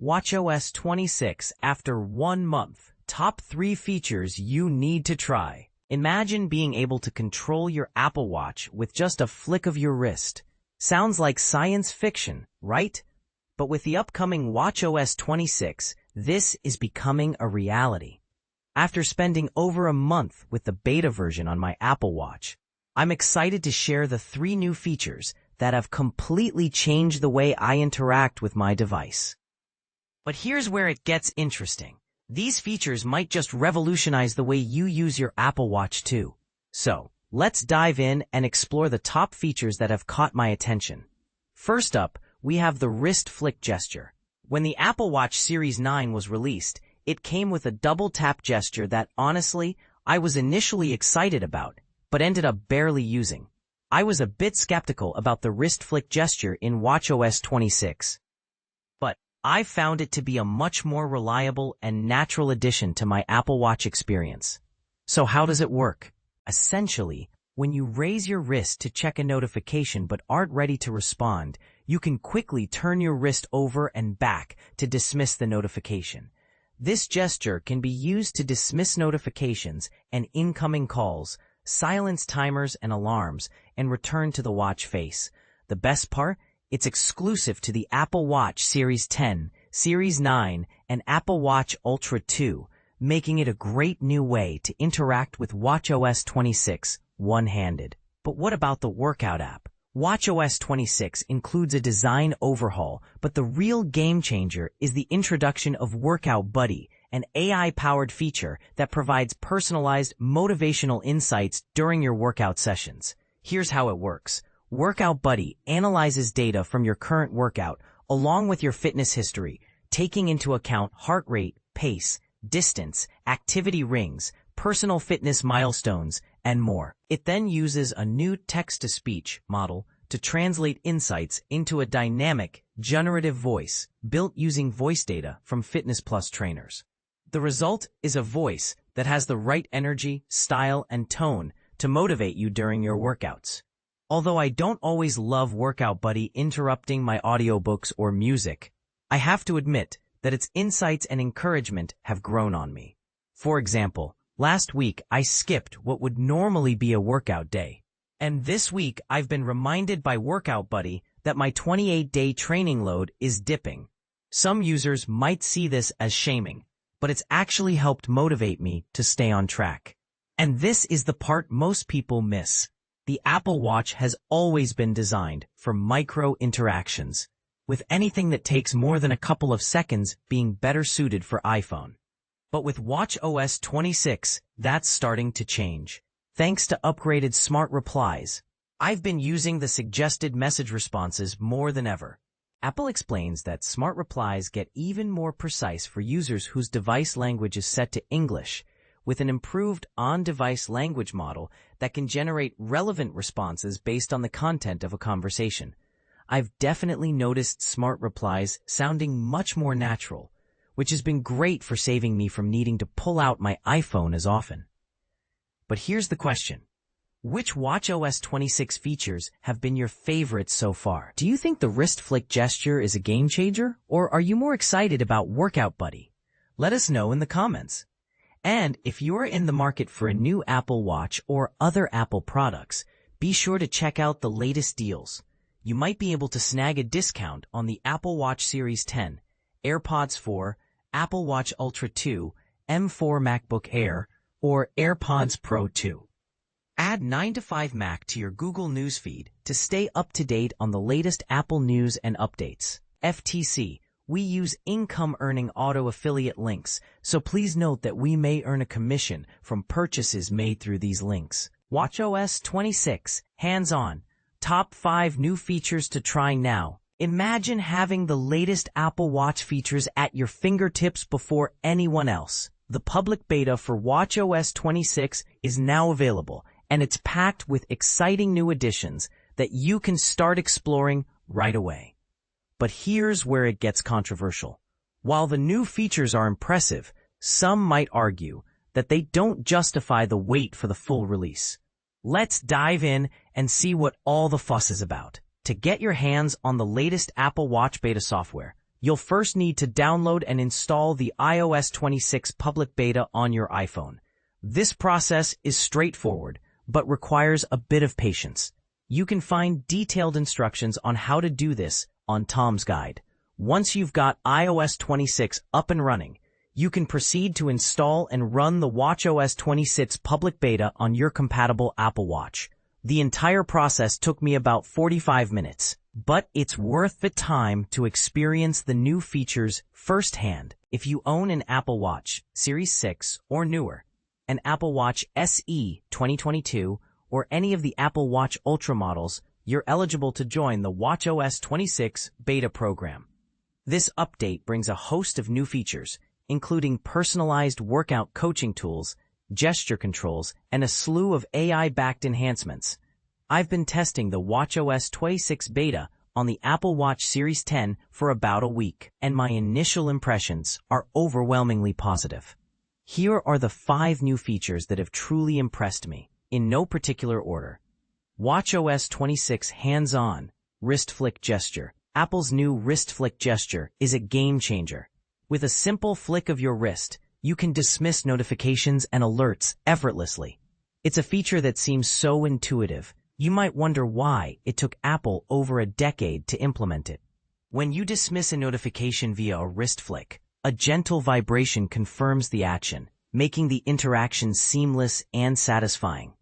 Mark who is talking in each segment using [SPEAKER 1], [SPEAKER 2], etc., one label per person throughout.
[SPEAKER 1] watchOS 26 after 1 month. Top 3 features you need to try. Imagine being able to control your Apple Watch with just a flick of your wrist. Sounds like science fiction, right? But with the upcoming watchOS 26, this is becoming a reality. After spending over a month with the beta version on my Apple Watch, I'm excited to share the 3 new features that have completely changed the way I interact with my device. But here's where it gets interesting. These features might just revolutionize the way you use your Apple Watch too. So, let's dive in and explore the top features that have caught my attention. First up, we have the wrist flick gesture. When the Apple Watch Series 9 was released, it came with a double tap gesture that, honestly, I was initially excited about, but ended up barely using. I was a bit skeptical about the wrist flick gesture in watchOS 26. But I found it to be a much more reliable and natural addition to my Apple Watch experience. So how does it work? Essentially, when you raise your wrist to check a notification but aren't ready to respond, you can quickly turn your wrist over and back to dismiss the notification. This gesture can be used to dismiss notifications and incoming calls, silence timers and alarms, and return to the watch face. The best part? It's exclusive to the Apple Watch Series 10, Series 9, and Apple Watch Ultra 2, making it a great new way to interact with watchOS 26 one-handed. But what about the workout app? watchOS 26 includes a design overhaul, but the real game changer is the introduction of Workout Buddy, an AI-powered feature that provides personalized motivational insights during your workout sessions. Here's how it works. Workout Buddy analyzes data from your current workout along with your fitness history, taking into account heart rate, pace, distance, activity rings, personal fitness milestones, and more. It then uses a new text-to-speech model to translate insights into a dynamic, generative voice built using voice data from Fitness Plus trainers. The result is a voice that has the right energy, style, and tone to motivate you during your workouts. Although I don't always love Workout Buddy interrupting my audiobooks or music, I have to admit that its insights and encouragement have grown on me. For example, last week I skipped what would normally be a workout day. And this week I've been reminded by Workout Buddy that my 28-day training load is dipping. Some users might see this as shaming, but it's actually helped motivate me to stay on track. And this is the part most people miss. The Apple Watch has always been designed for micro-interactions, with anything that takes more than a couple of seconds being better suited for iPhone. But with watchOS 26, that's starting to change. Thanks to upgraded Smart Replies, I've been using the suggested message responses more than ever. Apple explains that Smart Replies get even more precise for users whose device language is set to English, with an improved on-device language model that can generate relevant responses based on the content of a conversation. I've definitely noticed Smart Replies sounding much more natural, which has been great for saving me from needing to pull out my iPhone as often. But here's the question. Which watchOS 26 features have been your favorites so far? Do you think the wrist flick gesture is a game changer, or are you more excited about Workout Buddy? Let us know in the comments. And if you're in the market for a new Apple Watch or other Apple products, be sure to check out the latest deals. You might be able to snag a discount on the Apple Watch Series 10, AirPods 4, Apple Watch Ultra 2, M4 MacBook Air, or AirPods Pro 2. Add 9to5Mac to your Google News feed to stay up to date on the latest Apple news and updates. FTC, we use income-earning auto-affiliate links, so please note that we may earn a commission from purchases made through these links. watchOS 26, hands-on. Top 5 new features to try now. Imagine having the latest Apple Watch features at your fingertips before anyone else. The public beta for watchOS 26 is now available, and it's packed with exciting new additions that you can start exploring right away. But here's where it gets controversial. While the new features are impressive, some might argue that they don't justify the wait for the full release. Let's dive in and see what all the fuss is about. To get your hands on the latest Apple Watch beta software, You'll first need to download and install the iOS 26 public beta on your iPhone. This process is straightforward, but requires a bit of patience. You can find detailed instructions on how to do this on Tom's Guide. Once you've got iOS 26 up and running, you can proceed to install and run the watchOS 26 public beta on your compatible Apple Watch. The entire process took me about 45 minutes, but it's worth the time to experience the new features firsthand. If you own an Apple Watch Series 6 or newer, an Apple Watch SE 2022, or any of the Apple Watch Ultra models, you're eligible to join the watchOS 26 beta program. This update brings a host of new features, including personalized workout coaching tools, gesture controls, and a slew of AI-backed enhancements. I've been testing the watchOS 26 beta on the Apple Watch Series 10 for about a week, and my initial impressions are overwhelmingly positive. Here are the 5 new features that have truly impressed me, in no particular order. watchOS 26 hands-on wrist flick gesture. Apple's new wrist flick gesture is a game changer. With a simple flick of your wrist, you can dismiss notifications and alerts effortlessly. It's a feature that seems so intuitive, you might wonder why it took Apple over a decade to implement it. When you dismiss a notification via a wrist flick, a gentle vibration confirms the action, making the interaction seamless and satisfying.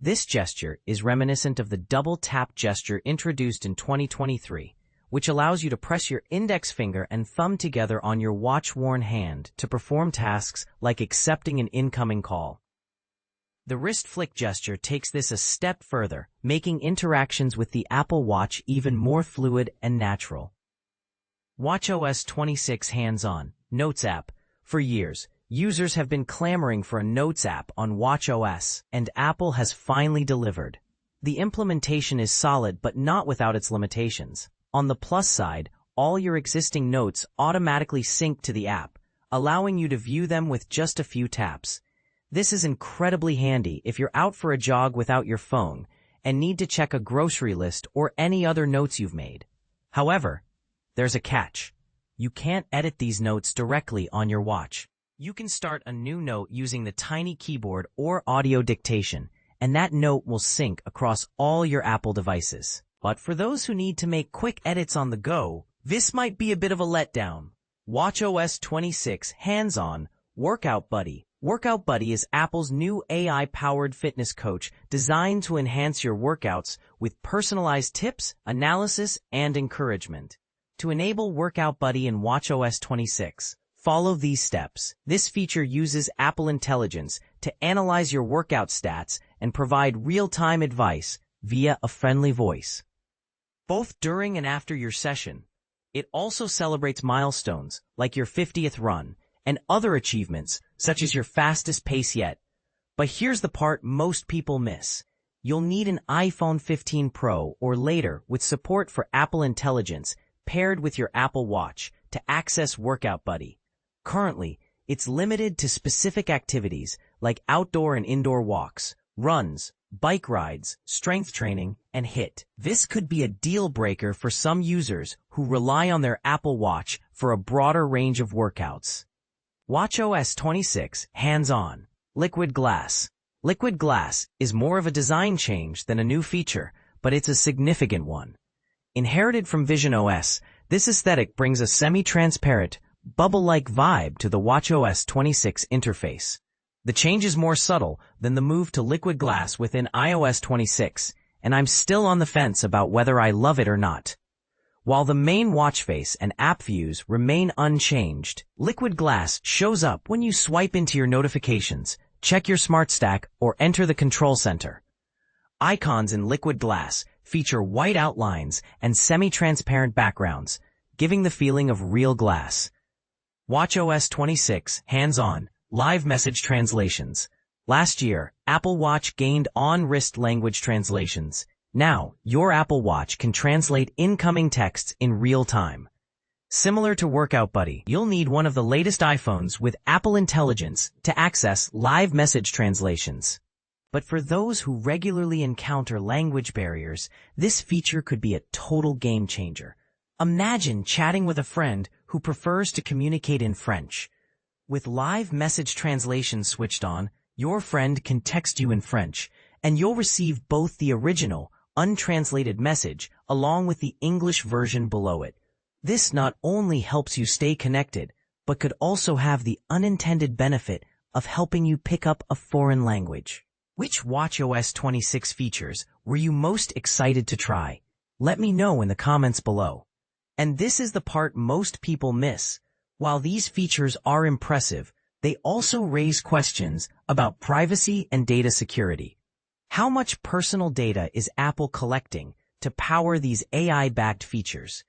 [SPEAKER 1] This gesture is reminiscent of the double tap gesture introduced in 2023, which allows you to press your index finger and thumb together on your watch-worn hand to perform tasks like accepting an incoming call. The wrist flick gesture takes this a step further, making interactions with the Apple Watch even more fluid and natural. watchOS 26 hands-on Notes app. For years, users have been clamoring for a Notes app on watchOS, and Apple has finally delivered. The implementation is solid but not without its limitations. On the plus side, all your existing notes automatically sync to the app, allowing you to view them with just a few taps. This is incredibly handy if you're out for a jog without your phone and need to check a grocery list or any other notes you've made. However, there's a catch. You can't edit these notes directly on your watch. You can start a new note using the tiny keyboard or audio dictation, and that note will sync across all your Apple devices. But for those who need to make quick edits on the go, this might be a bit of a letdown. watchOS 26 hands-on Workout Buddy. Workout Buddy is Apple's new AI-powered fitness coach designed to enhance your workouts with personalized tips, analysis, and encouragement. To enable Workout Buddy in watchOS 26, follow these steps. This feature uses Apple Intelligence to analyze your workout stats and provide real-time advice via a friendly voice, both during and after your session. It also celebrates milestones like your 50th run and other achievements such as your fastest pace yet. But here's the part most people miss. You'll need an iPhone 15 Pro or later with support for Apple Intelligence paired with your Apple Watch to access Workout Buddy. Currently, it's limited to specific activities like outdoor and indoor walks, runs, bike rides, strength training, and HIIT. This could be a deal breaker for some users who rely on their Apple Watch for a broader range of workouts. watchOS 26 hands-on Liquid Glass. Liquid Glass is more of a design change than a new feature, but it's a significant one. Inherited from Vision OS, this aesthetic brings a semi-transparent, bubble-like vibe to the watchOS 26 interface. The change is more subtle than the move to liquid glass within iOS 26, and I'm still on the fence about whether I love it or not. While the main watch face and app views remain unchanged, liquid glass shows up when you swipe into your notifications, check your smart stack, or enter the control center. Icons in liquid glass feature white outlines and semi-transparent backgrounds, giving the feeling of real glass. watchOS 26 hands-on Live Message Translations. Last year, Apple Watch gained on-wrist language translations. Now, your Apple Watch can translate incoming texts in real time. Similar to Workout Buddy, you'll need one of the latest iPhones with Apple Intelligence to access live message translations. But for those who regularly encounter language barriers, this feature could be a total game changer. Imagine chatting with a friend who prefers to communicate in French. With live message translation switched on, your friend can text you in French, and you'll receive both the original, untranslated message along with the English version below it. This not only helps you stay connected, but could also have the unintended benefit of helping you pick up a foreign language. Which watchOS 26 features were you most excited to try? Let me know in the comments below. And this is the part most people miss. While these features are impressive, they also raise questions about privacy and data security. How much personal data is Apple collecting to power these AI-backed features?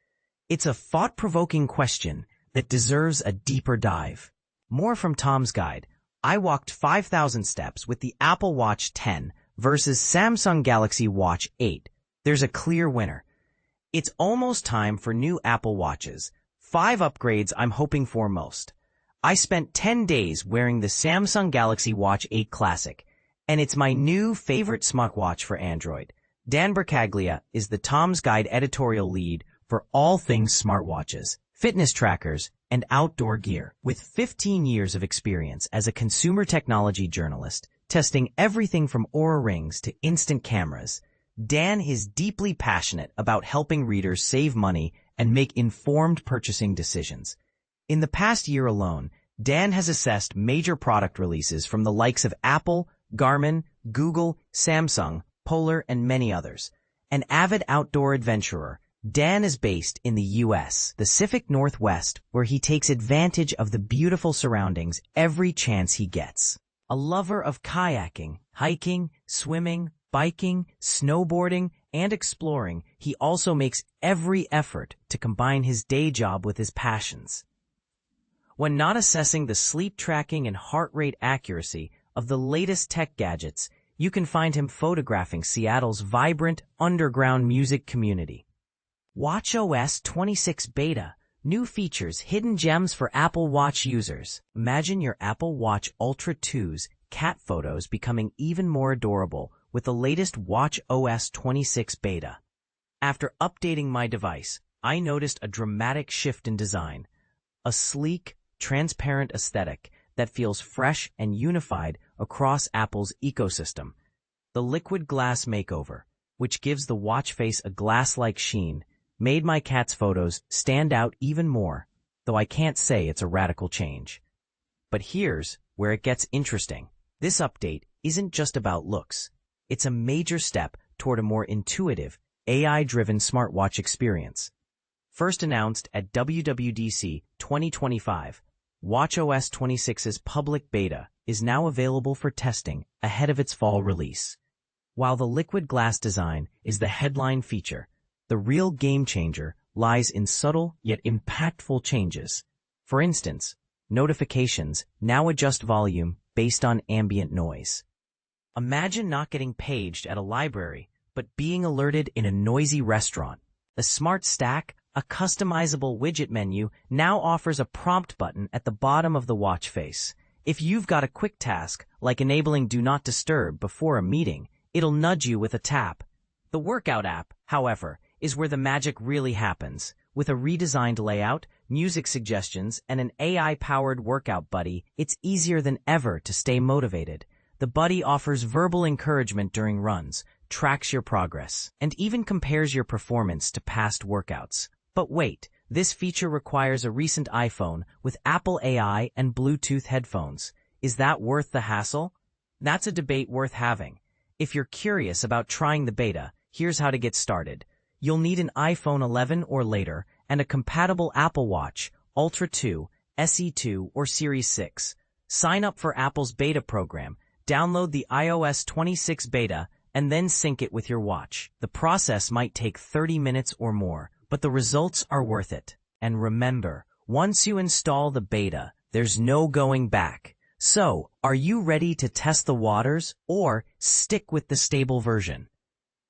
[SPEAKER 1] It's a thought-provoking question that deserves a deeper dive. More from Tom's Guide. I walked 5,000 steps with the Apple Watch 10 versus Samsung Galaxy Watch 8. There's a clear winner. It's almost time for new Apple Watches. 5 upgrades I'm hoping for most. I spent 10 days wearing the Samsung Galaxy Watch 8 Classic, and it's my new favorite smartwatch for Android. Dan Bercaglia is the Tom's Guide editorial lead for all things smartwatches, fitness trackers, and outdoor gear. With 15 years of experience as a consumer technology journalist, testing everything from Oura rings to instant cameras, Dan is deeply passionate about helping readers save money and make informed purchasing decisions. In the past year alone, Dan has assessed major product releases from the likes of Apple, Garmin, Google, Samsung, Polar, and many others. An avid outdoor adventurer, Dan is based in the U.S., the Pacific Northwest, where he takes advantage of the beautiful surroundings every chance he gets. A lover of kayaking, hiking, swimming, biking, snowboarding, and exploring, he also makes every effort to combine his day job with his passions. When not assessing the sleep tracking and heart rate accuracy of the latest tech gadgets, you can find him photographing Seattle's vibrant underground music community. watchOS 26 Beta. New features, hidden gems for Apple Watch users. Imagine your Apple Watch Ultra 2's cat photos becoming even more adorable with the latest watchOS 26 Beta. After updating my device, I noticed a dramatic shift in design. A sleek, transparent aesthetic that feels fresh and unified across Apple's ecosystem. The liquid glass makeover, which gives the watch face a glass-like sheen, made my cat's photos stand out even more, though I can't say it's a radical change. But here's where it gets interesting. This update isn't just about looks. It's a major step toward a more intuitive, AI-driven smartwatch experience. First announced at WWDC 2025, watchOS 26's public beta is now available for testing ahead of its fall release. While the liquid glass design is the headline feature, the real game changer lies in subtle yet impactful changes. For instance, notifications now adjust volume based on ambient noise. Imagine not getting paged at a library, but being alerted in a noisy restaurant. The Smart Stack, a customizable widget menu, now offers a prompt button at the bottom of the watch face. If you've got a quick task, like enabling Do Not Disturb before a meeting, it'll nudge you with a tap. The Workout app, however, is where the magic really happens. With a redesigned layout, music suggestions, and an AI-powered workout buddy, it's easier than ever to stay motivated. The buddy offers verbal encouragement during runs, tracks your progress, and even compares your performance to past workouts. But wait, this feature requires a recent iPhone with Apple AI and Bluetooth headphones. Is that worth the hassle? That's a debate worth having. If you're curious about trying the beta, here's how to get started. You'll need an iPhone 11 or later and a compatible Apple Watch, Ultra 2, SE2, or Series 6. Sign up for Apple's beta program, download the iOS 26 beta, and then sync it with your watch. The process might take 30 minutes or more, but the results are worth it. And remember, once you install the beta, there's no going back. So, are you ready to test the waters or stick with the stable version?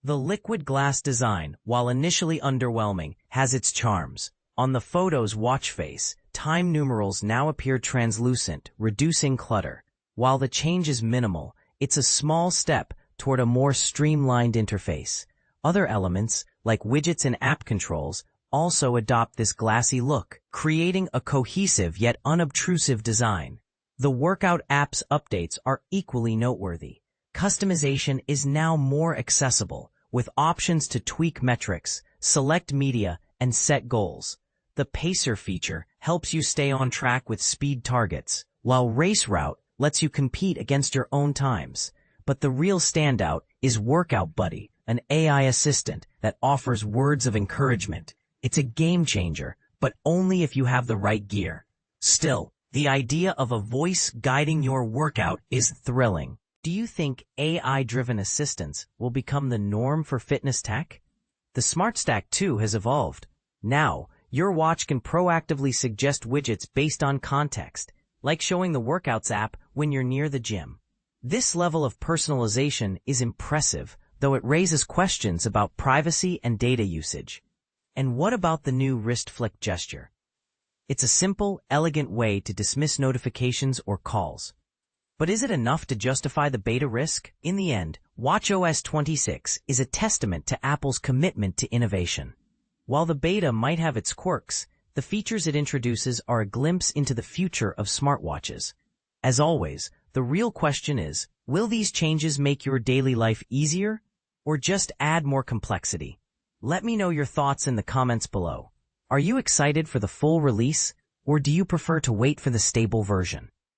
[SPEAKER 1] The liquid glass design, while initially underwhelming, has its charms. On the photo's watch face, time numerals now appear translucent, reducing clutter. While the change is minimal, it's a small step toward a more streamlined interface. Other elements, like widgets and app controls, also adopt this glassy look, creating a cohesive yet unobtrusive design. The workout app's updates are equally noteworthy. Customization is now more accessible, with options to tweak metrics, select media, and set goals. The Pacer feature helps you stay on track with speed targets, while Race Route lets you compete against your own times. But the real standout is Workout Buddy, an AI assistant that offers words of encouragement. It's a game changer, but only if you have the right gear. Still, the idea of a voice guiding your workout is thrilling. Do you think AI-driven assistants will become the norm for fitness tech? The Smart Stack 2 has evolved. Now, your watch can proactively suggest widgets based on context, like showing the Workouts app when you're near the gym. This level of personalization is impressive, though it raises questions about privacy and data usage. And what about the new wrist flick gesture? It's a simple, elegant way to dismiss notifications or calls. But is it enough to justify the beta risk? In the end, watchOS 26 is a testament to Apple's commitment to innovation. While the beta might have its quirks, the features it introduces are a glimpse into the future of smartwatches. As always, the real question is, will these changes make your daily life easier, or just add more complexity? Let me know your thoughts in the comments below. Are you excited for the full release, or do you prefer to wait for the stable version?